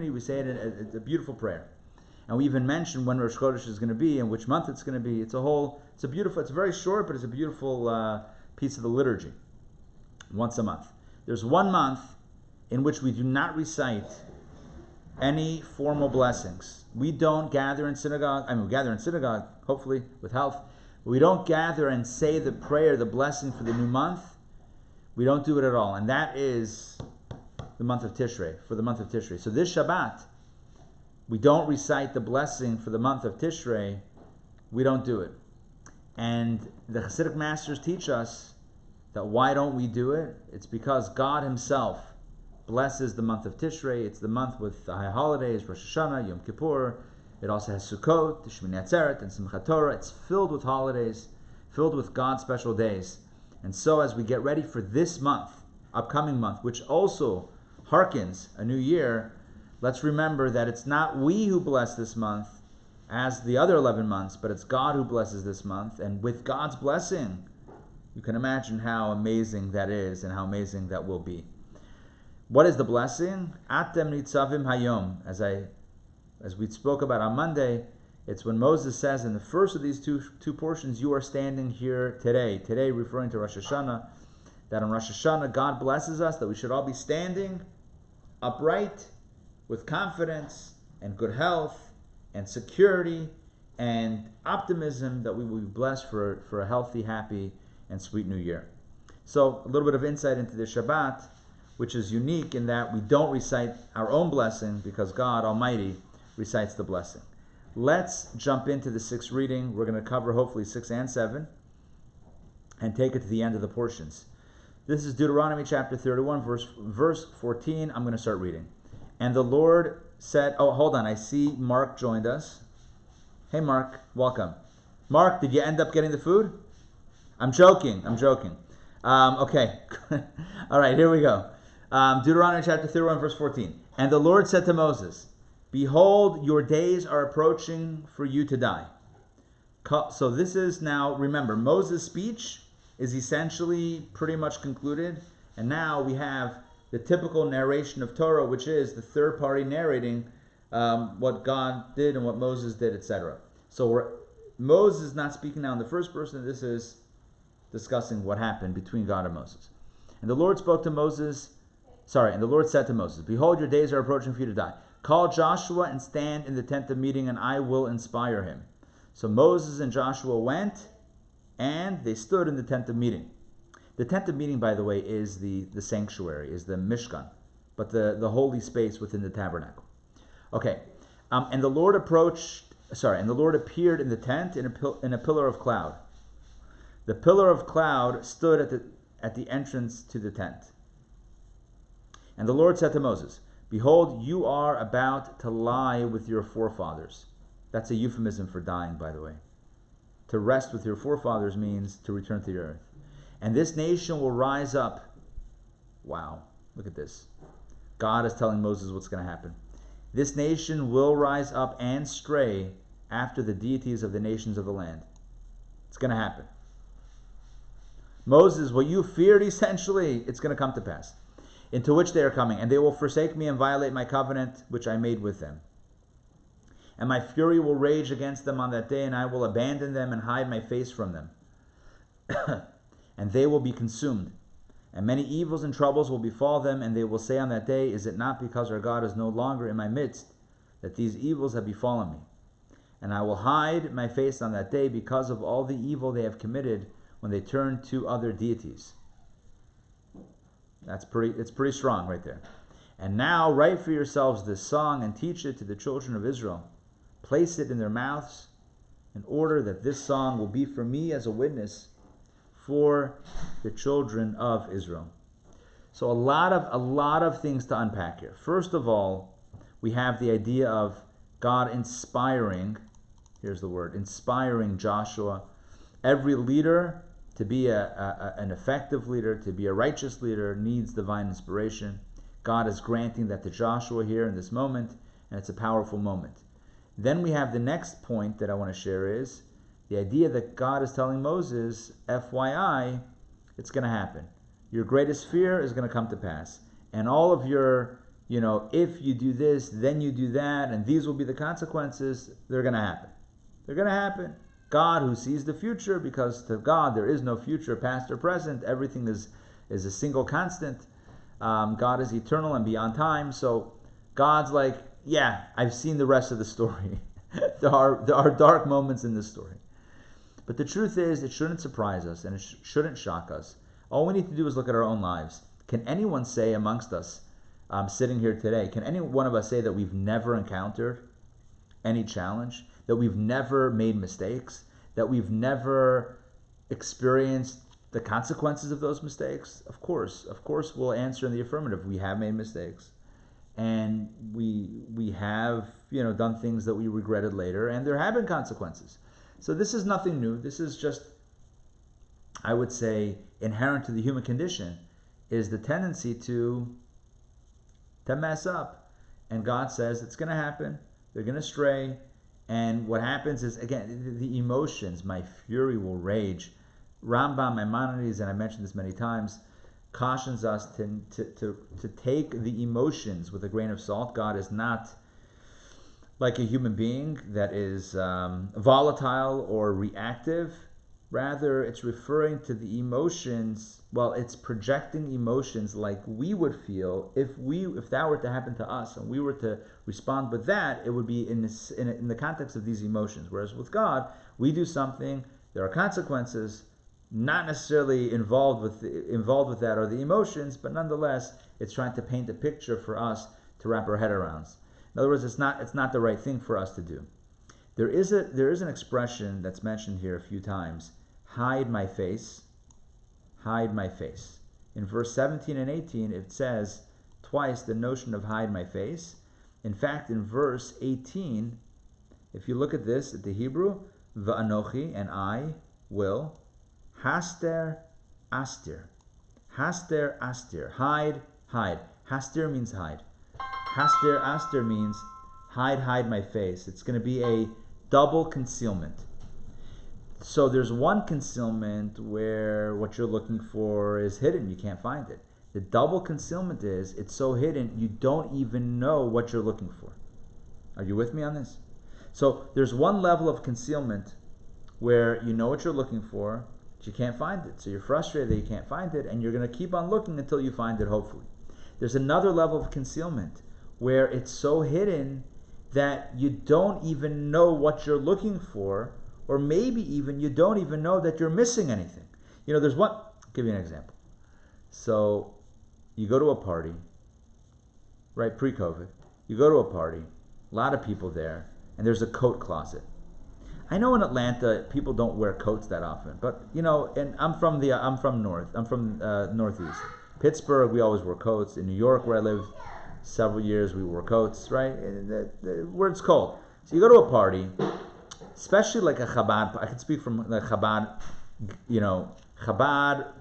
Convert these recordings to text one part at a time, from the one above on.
We say it, it's a beautiful prayer. And we even mentioned when Rosh Chodesh is going to be and which month it's going to be. It's very short, but it's a beautiful piece of the liturgy. Once a month. There's 1 month in which we do not recite any formal blessings. We don't gather in synagogue. We gather in synagogue, hopefully, with health. We don't gather and say the prayer, the blessing for the new month. We don't do it at all. And that is the month of Tishrei, for the month of Tishrei. So this Shabbat, we don't recite the blessing for the month of Tishrei. We don't do it. And the Hasidic masters teach us that why don't we do it? It's because God himself blesses the month of Tishrei. It's the month with the high holidays, Rosh Hashanah, Yom Kippur. It also has Sukkot, Shmini Atzeret, and Simchat Torah. It's filled with holidays, filled with God's special days. And so as we get ready for this month, upcoming month, which also harkens a new year, let's remember that it's not we who bless this month as the other 11 months, but it's God who blesses this month. And with God's blessing, you can imagine how amazing that is and how amazing that will be. What is the blessing? Atem Nitzavim Hayom. As we spoke about on Monday, it's when Moses says in the first of these two portions, you are standing here today. Today referring to Rosh Hashanah, that on Rosh Hashanah God blesses us, that we should all be standing upright with confidence and good health and security and optimism, that we will be blessed for a healthy, happy, and sweet new year. So a little bit of insight into the Shabbat, which is unique in that we don't recite our own blessing because God Almighty recites the blessing. Let's jump into the 6th reading. We're going to cover hopefully 6 and 7 and take it to the end of the portions. This is Deuteronomy chapter 31, verse 14. I'm going to start reading. And the Lord said, oh, hold on. I see Mark joined us. Hey, Mark. Welcome. Mark, did you end up getting the food? I'm joking. Okay. All right, here we go. Deuteronomy chapter 31, verse 14. And the Lord said to Moses, behold, your days are approaching for you to die. So this is now, remember, Moses' speech is essentially pretty much concluded. And now we have the typical narration of Torah, which is the third party narrating what God did and what Moses did, etc. So Moses is not speaking now in the first person. This is discussing what happened between God and Moses. And the Lord and the Lord said to Moses, behold, your days are approaching for you to die. Call Joshua and stand in the tent of meeting, and I will inspire him. So Moses and Joshua went, and they stood in the tent of meeting. The tent of meeting, by the way, is the sanctuary, is the Mishkan, but the holy space within the tabernacle. Okay, and the Lord appeared in the tent in a pillar of cloud. The pillar of cloud stood at the entrance to the tent. And the Lord said to Moses, behold, you are about to lie with your forefathers. That's a euphemism for dying, by the way. To rest with your forefathers means to return to the earth. And this nation will rise up. Wow, look at this. God is telling Moses what's going to happen. This nation will rise up and stray after the deities of the nations of the land. It's going to happen. Moses, what you feared, essentially, it's going to come to pass. Into which they are coming, and they will forsake me and violate my covenant which I made with them. And my fury will rage against them on that day, and I will abandon them and hide my face from them. And they will be consumed. And many evils and troubles will befall them, and they will say on that day, is it not because our God is no longer in my midst that these evils have befallen me? And I will hide my face on that day because of all the evil they have committed when they turn to other deities. It's pretty strong right there. And now write for yourselves this song and teach it to the children of Israel. Place it in their mouths in order that this song will be for me as a witness for the children of Israel. So a lot of things to unpack here. First of all, we have the idea of God inspiring, here's the word, inspiring Joshua. Every leader, to be an effective leader, to be a righteous leader, needs divine inspiration. God is granting that to Joshua here in this moment, and it's a powerful moment. Then we have the next point that I want to share is the idea that God is telling Moses, FYI, it's going to happen. Your greatest fear is going to come to pass. And all of your, if you do this, then you do that, and these will be the consequences, they're going to happen. They're going to happen. God, who sees the future, because to God there is no future, past or present, everything is a single constant. God is eternal and beyond time, so God's like, yeah, I've seen the rest of the story. there are dark moments in this story. But the truth is, it shouldn't surprise us, and it shouldn't shock us. All we need to do is look at our own lives. Can anyone say amongst us, sitting here today, can any one of us say that we've never encountered any challenge, that we've never made mistakes, that we've never experienced the consequences of those mistakes? Of course we'll answer in the affirmative. We have made mistakes, and we have done things that we regretted later, and there have been consequences. So this is nothing new. This is just, I would say, inherent to the human condition, is the tendency to mess up. And God says it's going to happen. They're going to stray. And what happens is, again, the emotions, my fury will rage. Rambam, Maimonides, and I mentioned this many times, cautions us to take the emotions with a grain of salt. God is not like a human being that is volatile or reactive. Rather, it's referring to the emotions. Well, it's projecting emotions like we would feel if that were to happen to us and we were to respond with that. It would be in the context of these emotions. Whereas with God, we do something, there are consequences, not necessarily involved with that or the emotions, but nonetheless, it's trying to paint a picture for us to wrap our head around. In other words, it's not the right thing for us to do. There is an expression that's mentioned here a few times: hide my face, hide my face. In verse 17 and 18, it says twice the notion of hide my face. In fact, in verse 18, if you look at this, at the Hebrew, va'anochi, and I will, haster, astir. Haster, astir. Hide, hide. Haster means hide. Haster, astir means hide my face. It's going to be a double concealment. So there's one concealment where what you're looking for is hidden. You can't find it. The double concealment is it's so hidden you don't even know what you're looking for. Are you with me on this? So there's one level of concealment where you know what you're looking for, but you can't find it. So you're frustrated that you can't find it, and you're going to keep on looking until you find it, hopefully. There's another level of concealment where it's so hidden that you don't even know what you're looking for, or maybe even you don't even know that you're missing anything. There's one, I'll give you an example. So you go to a party, right, pre-COVID, you go to a party, a lot of people there, and there's a coat closet. I know in Atlanta people don't wear coats that often, but and I'm from Northeast. Pittsburgh, we always wore coats. In New York, where I lived several years, we wore coats, right? Where it's cold. So you go to a party, especially like a Chabad, I can speak from the Chabad, Chabad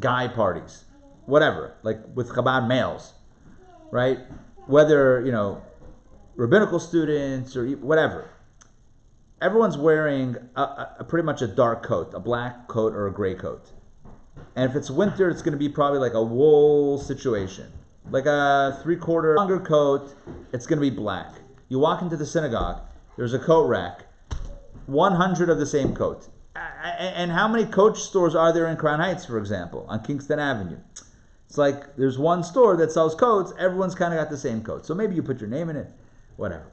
guy parties, whatever, like with Chabad males, right? Whether, rabbinical students or whatever. Everyone's wearing a pretty much a dark coat, a black coat or a gray coat. And if it's winter, it's going to be probably like a wool situation. Like a 3/4 longer coat, it's going to be black. You walk into the synagogue, there's a coat rack, 100 of the same coat. And how many coach stores are there in Crown Heights, for example, on Kingston Avenue? It's like there's one store that sells coats, everyone's kind of got the same coat. So maybe you put your name in it, whatever.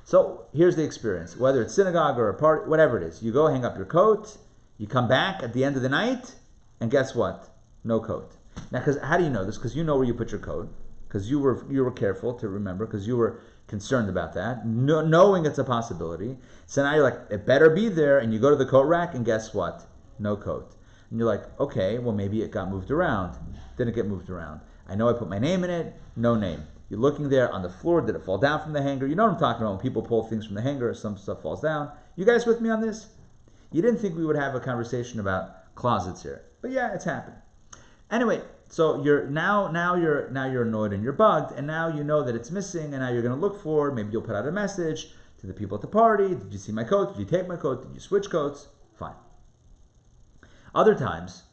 So here's the experience, whether it's synagogue or a party, whatever it is. You go hang up your coat, you come back at the end of the night, and guess what? No coat. Now, how do you know this? Because you know where you put your coat, because you were careful to remember, because you were concerned about that, knowing it's a possibility. So now you're like, it better be there, and you go to the coat rack, and guess what? No coat. And you're like, okay, well maybe it got moved around. Didn't get moved around. I know I put my name in it, no name. You're looking there on the floor, did it fall down from the hanger? You know what I'm talking about when people pull things from the hanger, some stuff falls down. You guys with me on this? You didn't think we would have a conversation about closets here, but yeah, it's happened. Anyway, so you're annoyed and you're bugged, and now you know that it's missing, and now you're going to look for, maybe you'll put out a message to the people at the party. Did you see my coat? Did you take my coat? Did you switch coats? Fine. Other times,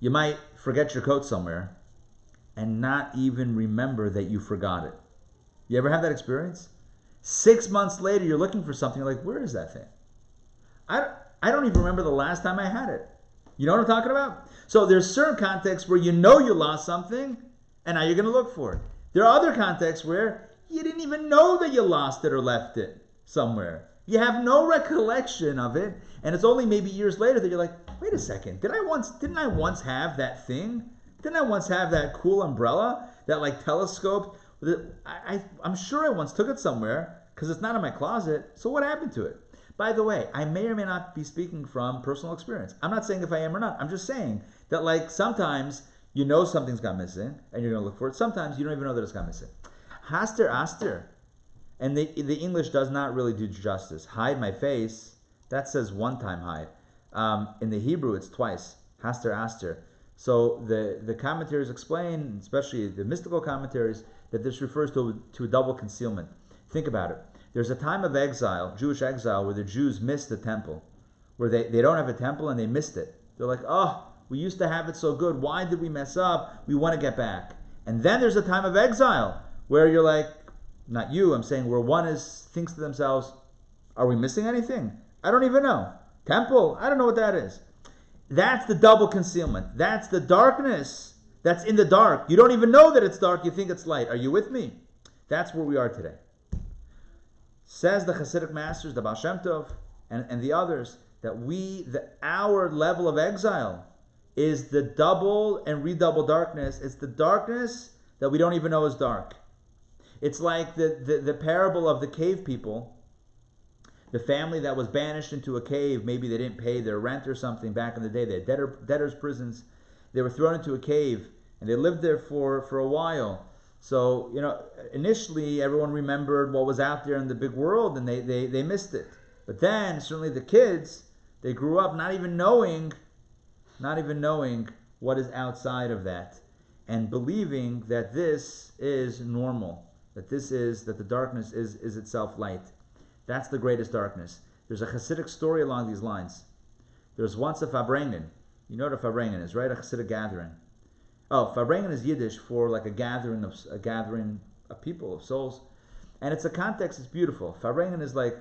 you might forget your coat somewhere, and not even remember that you forgot it. You ever have that experience? 6 months later, you're looking for something, you're like, where is that thing? I don't even remember the last time I had it. You know what I'm talking about? So there's certain contexts where you know you lost something, and now you're going to look for it. There are other contexts where you didn't even know that you lost it or left it somewhere. You have no recollection of it, and it's only maybe years later that you're like, wait a second, didn't I once have that thing? Didn't I once have that cool umbrella, that like telescope? I'm sure I once took it somewhere because it's not in my closet. So what happened to it? By the way, I may or may not be speaking from personal experience. I'm not saying if I am or not. I'm just saying that like sometimes you know something's gone missing and you're going to look for it. Sometimes you don't even know that it's gone missing. Haster, aster. And the English does not really do justice. Hide my face, that says one time hide. In the Hebrew, it's twice. Haster, aster. So the commentaries explain, especially the mystical commentaries, that this refers to a double concealment. Think about it. There's a time of exile, Jewish exile, where the Jews missed the temple, where they don't have a temple and they missed it. They're like, oh, we used to have it so good. Why did we mess up? We want to get back. And then there's a time of exile where you're like, not you, I'm saying where one thinks to themselves, are we missing anything? I don't even know. Temple, I don't know what that is. That's the double concealment. That's the darkness that's in the dark. You don't even know that it's dark. You think it's light. Are you with me? That's where we are today. Says the Hasidic masters, the Baal Shem Tov, and the others, that our level of exile is the double and redouble darkness. It's the darkness that we don't even know is dark. It's like the parable of the cave people, the family that was banished into a cave. Maybe they didn't pay their rent or something back in the day. They had debtors' prisons. They were thrown into a cave, and they lived there for a while. So, initially everyone remembered what was out there in the big world, and they missed it. But then, certainly the kids, they grew up not even knowing what is outside of that, and believing that this is normal, that the darkness is itself light. That's the greatest darkness. There's a Hasidic story along these lines. There was once a Farbrengen. You know what a Farbrengen is, right? A Hasidic gathering. Oh, Farbrengen is Yiddish for like a gathering of people, of souls. And it's a context, it's beautiful. Farbrengen is like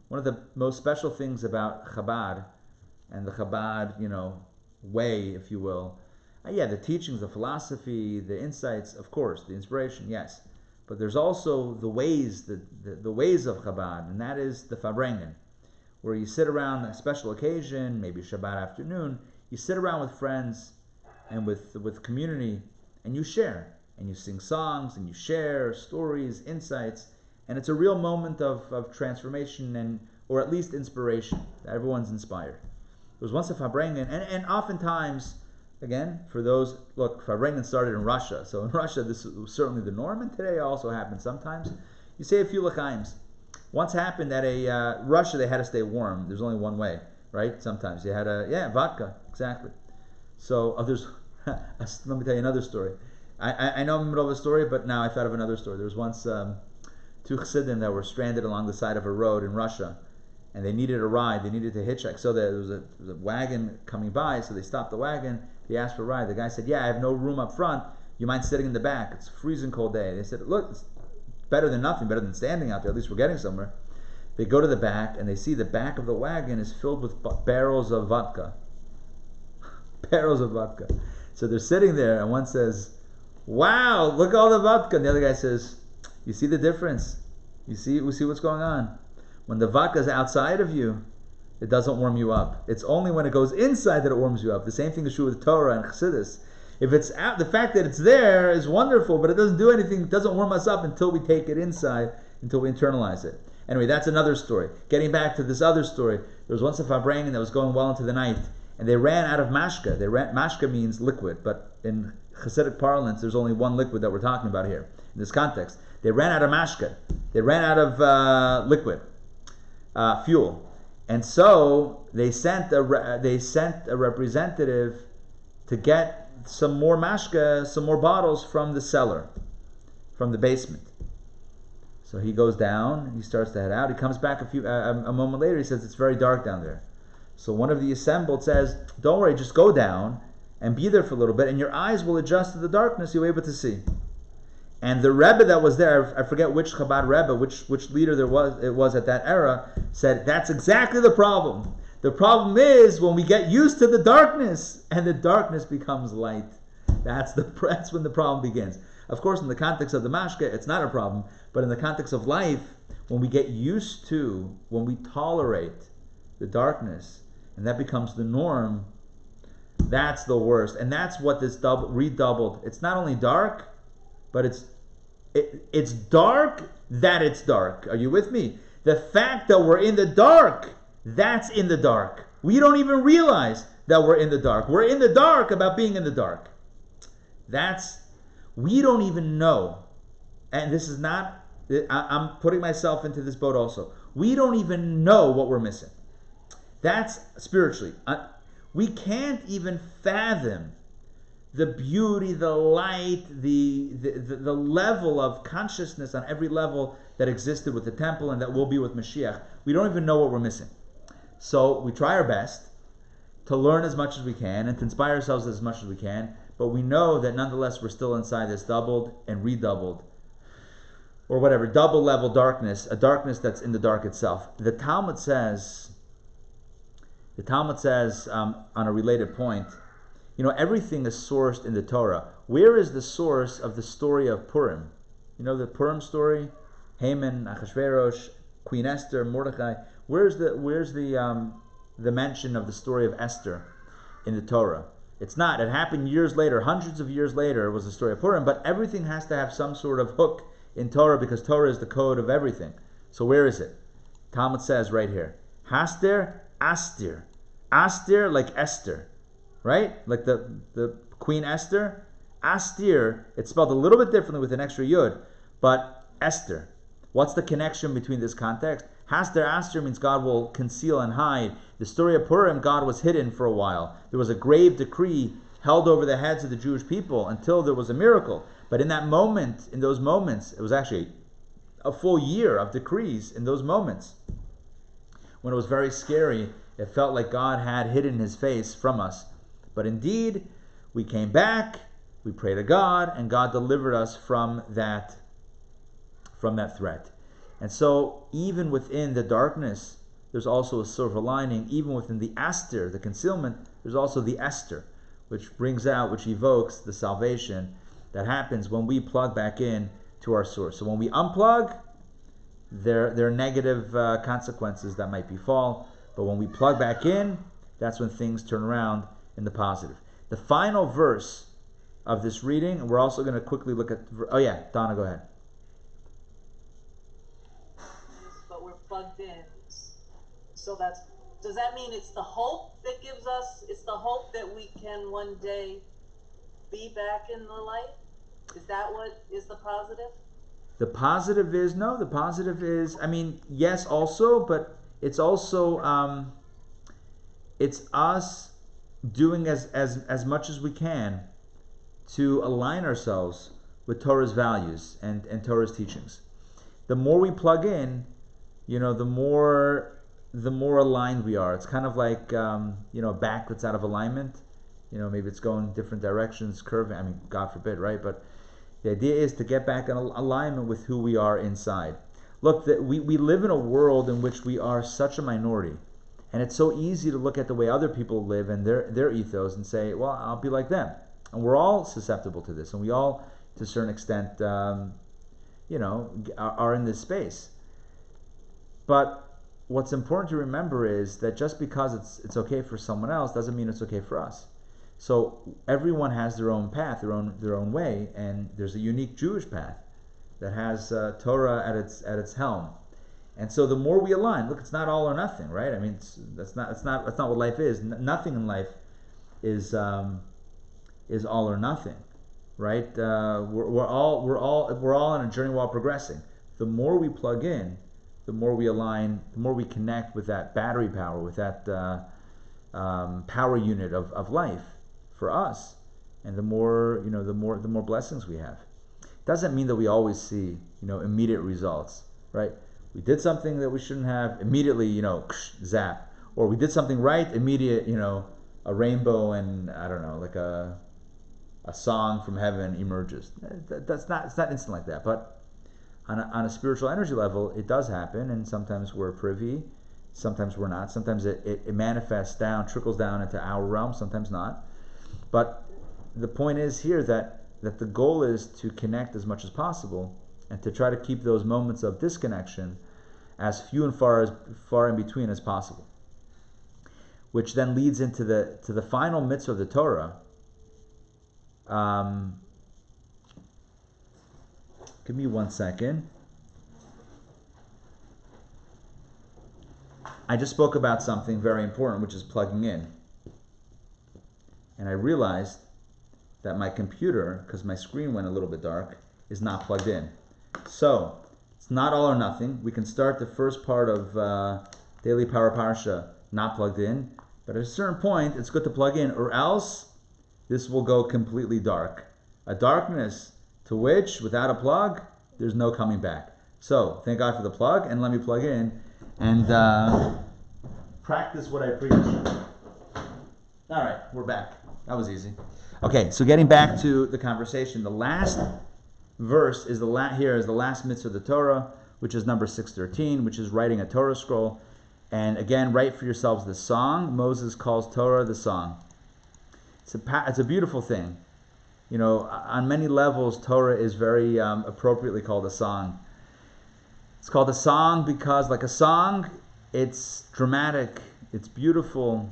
one of the most special things about Chabad, and the Chabad, way, if you will. The teachings, the philosophy, the insights, of course, the inspiration, yes. But there's also the ways, the ways of Chabad, and that is the Farbrengen, where you sit around a special occasion, maybe Shabbat afternoon, you sit around with friends and with community, and you share, and you sing songs, and you share stories, insights, and it's a real moment of transformation or at least inspiration. Everyone's inspired. There was once a Farbrengen, and oftentimes, again, for those, look, Farbrengen started in Russia, so in Russia this was certainly the norm, and today also happens sometimes. You say a few l'chaims. Once happened at Russia, they had to stay warm. There's only one way, right? Sometimes you had vodka, exactly. So let me tell you another story. I know I'm in the middle of a story, but now I thought of another story. There was once two Chassidim that were stranded along the side of a road in Russia, and they needed a ride. They needed to hitchhike. So there was a wagon coming by, so they stopped the wagon. They asked for a ride. The guy said, I have no room up front. You mind sitting in the back? It's a freezing cold day. They said, look, it's better than nothing, better than standing out there. At least we're getting somewhere. They go to the back, and they see the back of the wagon is filled with barrels of vodka. Barrels of vodka. So they're sitting there, and one says, wow, look at all the vodka. And the other guy says, you see the difference? We see what's going on. When the vodka is outside of you, it doesn't warm you up. It's only when it goes inside that it warms you up. The same thing is true with Torah and Chassidus. If it's out, the fact that it's there is wonderful, but it doesn't do anything, it doesn't warm us up until we take it inside, until we internalize it. Anyway, that's another story. Getting back to this other story, there was once a Farbrengen that was going well into the night, and they ran out of mashka. Mashka means liquid, but in Hasidic parlance, there's only one liquid that we're talking about here in this context. They ran out of mashka. They ran out of liquid, fuel, and so they sent a representative to get some more mashka, some more bottles from the cellar, from the basement. So he goes down. He starts to head out. He comes back a moment later. He says it's very dark down there. So one of the assembled says, don't worry, just go down and be there for a little bit, and your eyes will adjust to the darkness, you'll be able to see. And the Rebbe that was there, I forget which Chabad Rebbe, which leader it was at that era, said, that's exactly the problem. The problem is when we get used to the darkness, and the darkness becomes light. That's when the problem begins. Of course, in the context of the mashke, it's not a problem, but in the context of life, when we get used to, when we tolerate the darkness, and that becomes the norm, that's the worst. And that's what this redoubled. It's not only dark, but it's dark that it's dark. Are you with me? The fact that we're in the dark, that's in the dark. We don't even realize that we're in the dark. We're in the dark about being in the dark. We don't even know. And this is not, I'm putting myself into this boat also. We don't even know what we're missing. That's spiritually. We can't even fathom the beauty, the light, the level of consciousness on every level that existed with the temple and that will be with Mashiach. We don't even know what we're missing. So we try our best to learn as much as we can and to inspire ourselves as much as we can, but we know that nonetheless we're still inside this doubled and redoubled, or whatever, double level darkness, a darkness that's in the dark itself. The Talmud says on a related point, everything is sourced in the Torah. Where is the source of the story of Purim? You know the Purim story? Haman, Achashverosh, Queen Esther, Mordechai. Where's the mention of the story of Esther in the Torah? It's not. It happened years later, hundreds of years later, was the story of Purim, but everything has to have some sort of hook in Torah because Torah is the code of everything. So where is it? Talmud says right here, Haster, Astir. Astir like Esther. Right? Like the Queen Esther. Astir, it's spelled a little bit differently with an extra yud, but Esther. What's the connection between this context? Haster Astir means God will conceal and hide. The story of Purim, God was hidden for a while. There was a grave decree held over the heads of the Jewish people until there was a miracle. But in those moments, it was actually a full year of decrees in those moments. When it was very scary, it felt like God had hidden his face from us. But indeed, we came back, we prayed to God, and God delivered us from that threat. And so, even within the darkness, there's also a silver lining. Even within the Astir, the concealment, there's also the Esther, which evokes the salvation that happens when we plug back in to our source. So when we unplug, there are negative consequences that might befall. But when we plug back in, that's when things turn around in the positive. The final verse of this reading, and we're also going to quickly look at... Oh yeah, Donna, go ahead. But we're plugged in. So does that mean it's the hope that gives us, it's the hope that we can one day be back in the light? Is that what is the positive? The positive is, yes also, but it's also, it's us doing as much as we can to align ourselves with Torah's values and Torah's teachings. The more we plug in, the more aligned we are. It's kind of like a back that's out of alignment. Maybe it's going different directions, curving. God forbid, right? But the idea is to get back in alignment with who we are inside. Look, we live in a world in which we are such a minority, and it's so easy to look at the way other people live and their ethos and say, "Well, I'll be like them." And we're all susceptible to this, and we all, to a certain extent, are in this space. But what's important to remember is that just because it's okay for someone else doesn't mean it's okay for us. So everyone has their own path, their own way, and there's a unique Jewish path that has Torah at its helm. And so the more we align, look, it's not all or nothing, right? That's not what life is. Nothing in life is all or nothing, right? We're all on a journey while progressing. The more we plug in, the more we align, the more we connect with that battery power, with that power unit of life for us, and the more blessings we have. Doesn't mean that we always see immediate results, right? We did something that we shouldn't have, immediately zap, or we did something right, immediate a rainbow and I don't know, like a song from heaven emerges. It's not instant like that, but on a spiritual energy level, it does happen, and sometimes we're privy, sometimes we're not. Sometimes it manifests down, trickles down into our realm, sometimes not. But the point is here that the goal is to connect as much as possible and to try to keep those moments of disconnection as few and far in between as possible. Which then leads into the final mitzvah of the Torah. Give me 1 second. I just spoke about something very important, which is plugging in. And I realized that my computer, because my screen went a little bit dark, is not plugged in. So, it's not all or nothing. We can start the first part of Daily Power Parsha not plugged in, but at a certain point, it's good to plug in, or else this will go completely dark. A darkness to which, without a plug, there's no coming back. So, thank God for the plug, and let me plug in and practice what I preach. All right, we're back. That was easy. Okay, so getting back to the conversation, the last verse is the last mitzvah of the Torah, which is number 613, which is writing a Torah scroll. And again, write for yourselves the song. Moses calls Torah the song. It's a beautiful thing. You know, on many levels, Torah is very appropriately called a song. It's called a song because, like a song, it's dramatic, it's beautiful,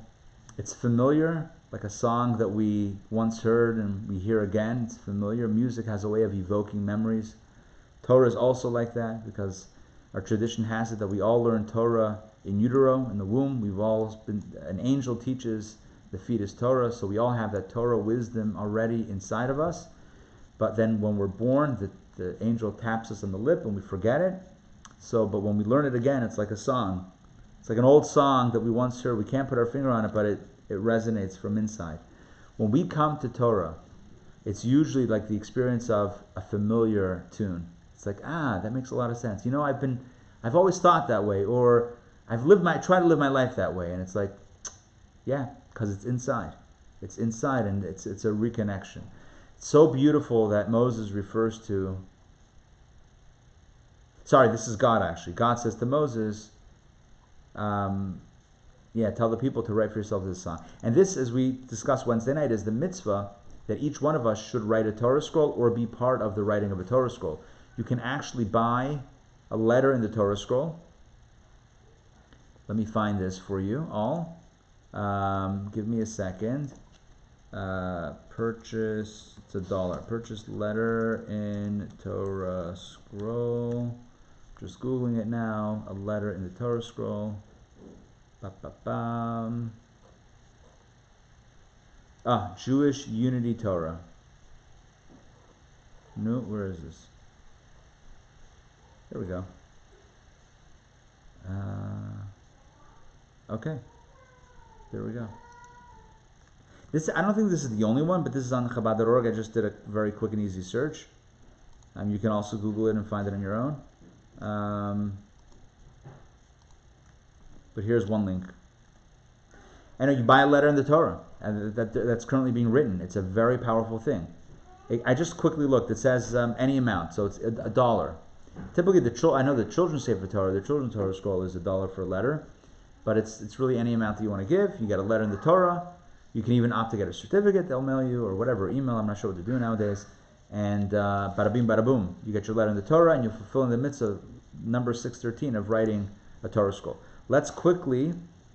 it's familiar, like a song that we once heard and we hear again. It's familiar. Music has a way of evoking memories. Torah is also like that because our tradition has it that we all learn Torah in utero, in the womb. An angel teaches the fetus Torah, so we all have that Torah wisdom already inside of us. But then when we're born, the angel taps us on the lip and we forget it. But when we learn it again, it's like a song. It's like an old song that we once heard. We can't put our finger on it, but it resonates from inside. When we come to Torah, it's usually like the experience of a familiar tune. It's like, that makes a lot of sense. You know, I've always thought that way, or I try to live my life that way, and it's like, yeah, because it's inside. It's inside, and it's a reconnection. It's so beautiful that Moses refers to. Sorry, this is God actually. God says to Moses, tell the people to write for yourselves this song. And this, as we discussed Wednesday night, is the mitzvah that each one of us should write a Torah scroll or be part of the writing of a Torah scroll. You can actually buy a letter in the Torah scroll. Let me find this for you all. Give me a second. Purchase, it's $1. Purchase letter in Torah scroll. Just Googling it now. A letter in the Torah scroll. Jewish Unity Torah. No, where is this? There we go. Okay. There we go. I don't think this is the only one, but this is on Chabad.org. I just did a very quick and easy search. You can also Google it and find it on your own. But here's one link. And you buy a letter in the Torah that's currently being written. It's a very powerful thing. I just quickly looked. It says any amount, so it's $1. Typically, I know the children's Sefer Torah, the children's Torah scroll is $1 for a letter, but it's really any amount that you want to give. You get a letter in the Torah. You can even opt to get a certificate they'll mail you, or whatever, email. I'm not sure what they're doing nowadays. And bada bing, bada boom. You get your letter in the Torah, and you're fulfilling the mitzvah number 613 of writing a Torah scroll. Let's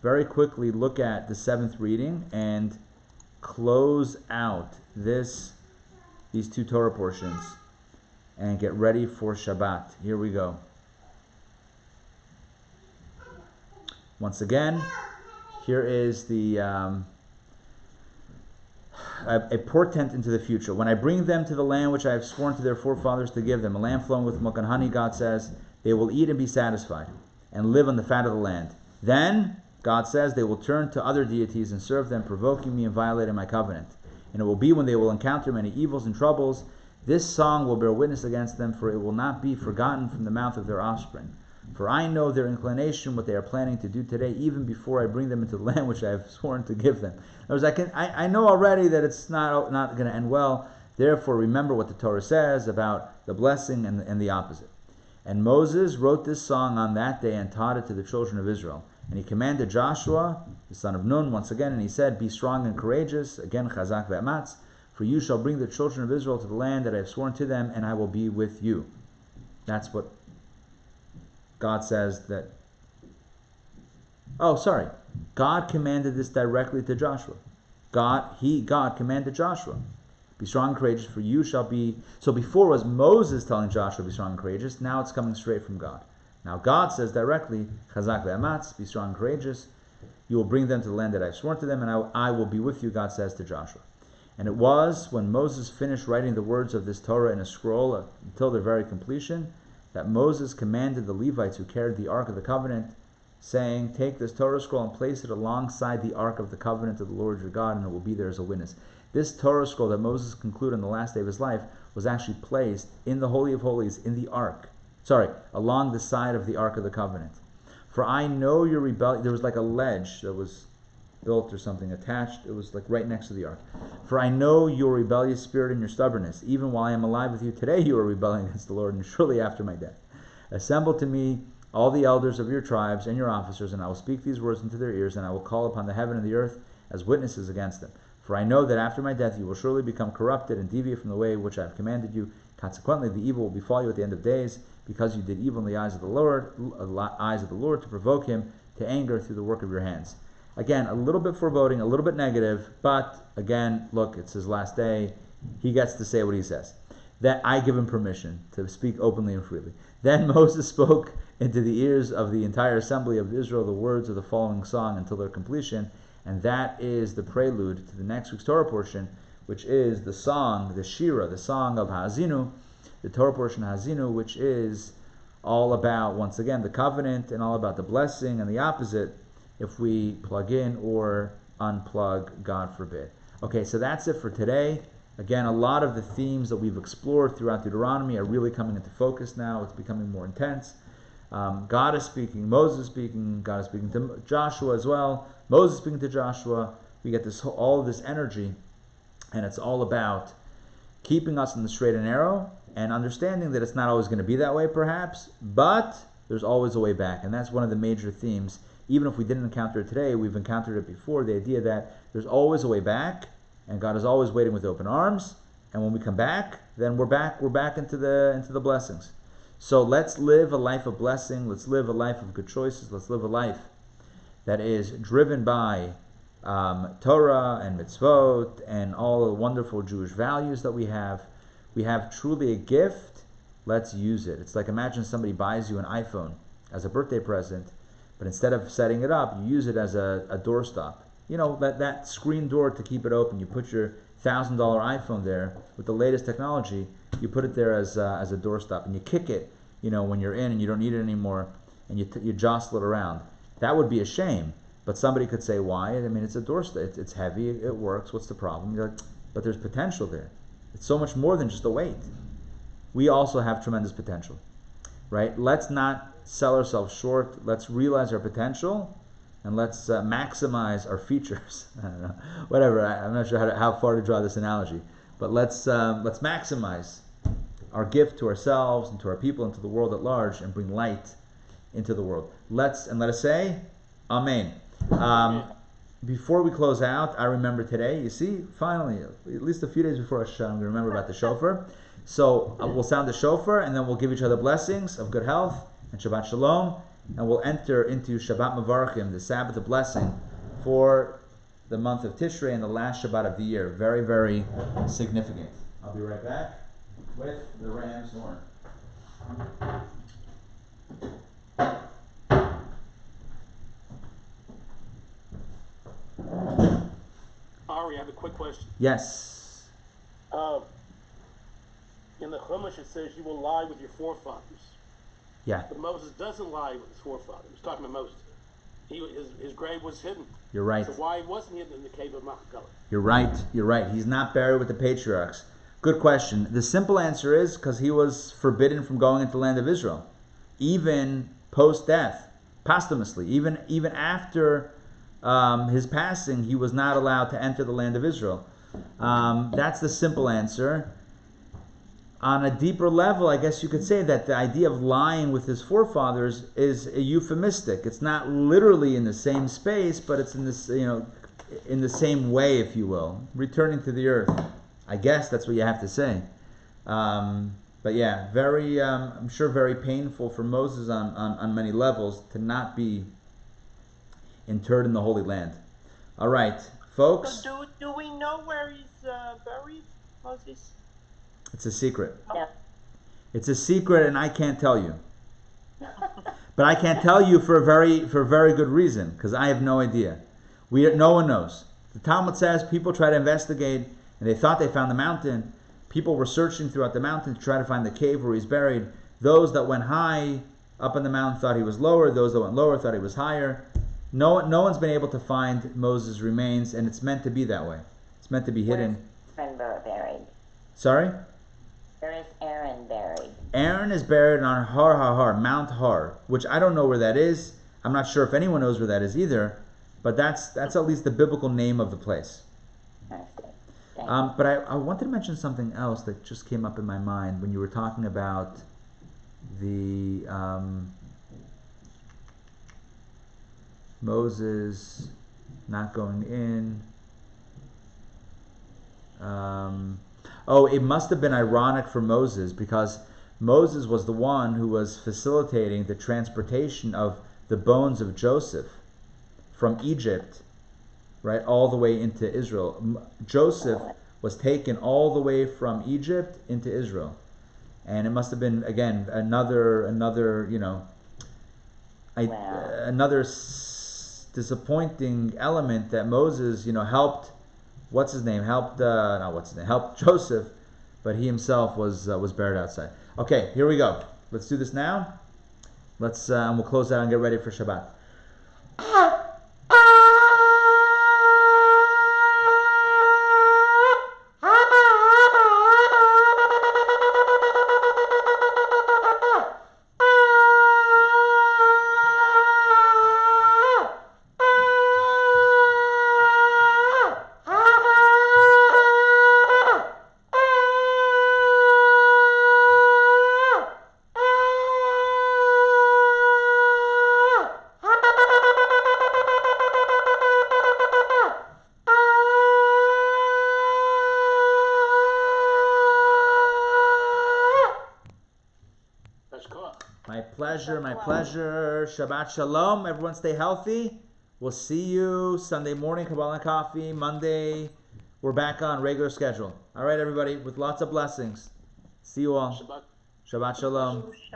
very quickly look at the 7th reading and close out these two Torah portions and get ready for Shabbat. Here we go. Once again, here is a portent into the future. When I bring them to the land which I have sworn to their forefathers to give them, a land flowing with milk and honey, God says, they will eat and be satisfied and live on the fat of the land. Then, God says, they will turn to other deities and serve them, provoking me and violating my covenant. And it will be when they will encounter many evils and troubles, this song will bear witness against them, for it will not be forgotten from the mouth of their offspring. For I know their inclination, what they are planning to do today, even before I bring them into the land which I have sworn to give them. In other words, I know already that it's not going to end well. Therefore, remember what the Torah says about the blessing and the opposite. And Moses wrote this song on that day and taught it to the children of Israel. And he commanded Joshua, the son of Nun, once again, and he said, be strong and courageous, again, chazak ve'amatz, for you shall bring the children of Israel to the land that I have sworn to them, and I will be with you. That's what God says that... Oh, sorry. God commanded this directly to Joshua. God commanded Joshua. Be strong and courageous, for you shall be... So before was Moses telling Joshua, be strong and courageous. Now it's coming straight from God. Now God says directly, chazak ve'amatz, be strong and courageous. You will bring them to the land that I have sworn to them, and I will be with you, God says to Joshua. And it was when Moses finished writing the words of this Torah in a scroll until their very completion, that Moses commanded the Levites who carried the Ark of the Covenant, saying, take this Torah scroll and place it alongside the Ark of the Covenant of the Lord your God, and it will be there as a witness. This Torah scroll that Moses concluded on the last day of his life was actually placed in the Holy of Holies, in the Ark. Along the side of the Ark of the Covenant. For I know your rebellion. There was like a ledge that was built or something attached. It was like right next to the Ark. For I know your rebellious spirit and your stubbornness. Even while I am alive with you today, you are rebelling against the Lord, and surely after my death. Assemble to me all the elders of your tribes and your officers, and I will speak these words into their ears, and I will call upon the heaven and the earth as witnesses against them. For I know that after my death you will surely become corrupted and deviate from the way which I have commanded you. Consequently, the evil will befall you at the end of days, because you did evil in the eyes of the Lord, to provoke him to anger through the work of your hands. Again, a little bit foreboding, a little bit negative, but again, look, it's his last day. He gets to say what he says. That I give him permission to speak openly and freely. Then Moses spoke into the ears of the entire assembly of Israel the words of the following song until their completion, and that is the prelude to the next week's Torah portion, which is the song, the Shira, the song of Ha'azinu, the Torah portion Ha'azinu, which is all about, once again, the covenant and all about the blessing and the opposite if we plug in or unplug, God forbid. Okay, so that's it for today. Again, a lot of the themes that we've explored throughout Deuteronomy are really coming into focus now. It's becoming more intense. God is speaking, Moses is speaking, God is speaking to Joshua as well, Moses speaking to Joshua. We get all of this energy, and it's all about keeping us in the straight and narrow and understanding that it's not always going to be that way perhaps, but there's always a way back. And that's one of the major themes. Even if we didn't encounter it today, we've encountered it before, the idea that there's always a way back, and God is always waiting with open arms, and when we come back, then we're back into the blessings. So let's live a life of blessing, let's live a life of good choices, let's live a life that is driven by Torah and mitzvot and all the wonderful Jewish values that we have. We have truly a gift, let's use it. It's like, imagine somebody buys you an iPhone as a birthday present, but instead of setting it up, you use it as a doorstop. You know, that screen door to keep it open. You put your $1,000 iPhone there with the latest technology. You put it there as a doorstop, and you kick it, you know, when you're in and you don't need it anymore, and you jostle it around. That would be a shame. But somebody could say, why? I mean, it's a doorstop. It's heavy. It works. What's the problem? You're like, but there's potential there. It's so much more than just a weight. We also have tremendous potential, right? Let's not sell ourselves short. Let's realize our potential, and let's maximize our features. I don't know, whatever. I'm not sure how far to draw this analogy, but let's maximize our gift to ourselves and to our people and to the world at large, and bring light into the world. Let us say, Amen. Before we close out, I remember today. You see, finally, at least a few days before Rosh Hashanah, I'm going to remember about the shofar. So we'll sound the shofar, and then we'll give each other blessings of good health and Shabbat Shalom, and we'll enter into Shabbat Mavarchim, the Sabbath of blessing, for the month of Tishrei and the last Shabbat of the year. Very, very significant. I'll be right back with the ram's horn. Ari, I have a quick question. Yes. In the Chumash it says you will lie with your forefathers. Yeah. But Moses doesn't lie with his forefathers. He's talking about Moses. His grave was hidden. You're right. So why wasn't he in the cave of Machpelah? You're right. He's not buried with the patriarchs. Good question. The simple answer is because he was forbidden from going into the land of Israel. Even post-death, posthumously. Even after his passing, he was not allowed to enter the land of Israel. That's the simple answer. On a deeper level, I guess you could say that the idea of lying with his forefathers is a euphemistic. It's not literally in the same space, but it's in this, in the same way, if you will, returning to the earth. I guess that's what you have to say. But yeah, very, I'm sure very painful for Moses on many levels to not be interred in the Holy Land. All right, folks. So do we know where he's buried, Moses? It's a secret. No. It's a secret, and I can't tell you. But I can't tell you for a very good reason, because I have no idea. No one knows. The Talmud says people try to investigate, and they thought they found the mountain. People were searching throughout the mountain to try to find the cave where he's buried. Those that went high up in the mountain thought he was lower. Those that went lower thought he was higher. No one's been able to find Moses' remains, and it's meant to be that way. It's meant to be hidden. Where's Aaron buried? Sorry? Where is Aaron buried? Aaron is buried on Har, Mount Har, which I don't know where that is. I'm not sure if anyone knows where that is either, but that's at least the biblical name of the place. I see. Thank But I wanted to mention something else that just came up in my mind when you were talking about the Moses not going in. It must have been ironic for Moses, because Moses was the one who was facilitating the transportation of the bones of Joseph from Egypt, right, all the way into Israel. Joseph was taken all the way from Egypt into Israel, and it must have been, again, another disappointing element that Moses, helped. Helped Joseph, but he himself was buried outside. Okay, here we go. Let's do this now. And we'll close out and get ready for Shabbat. My pleasure. Shabbat Shalom. Everyone stay healthy. We'll see you Sunday morning, Kabbalah and Coffee. Monday, we're back on regular schedule. All right, everybody, with lots of blessings. See you all. Shabbat. Shabbat Shalom.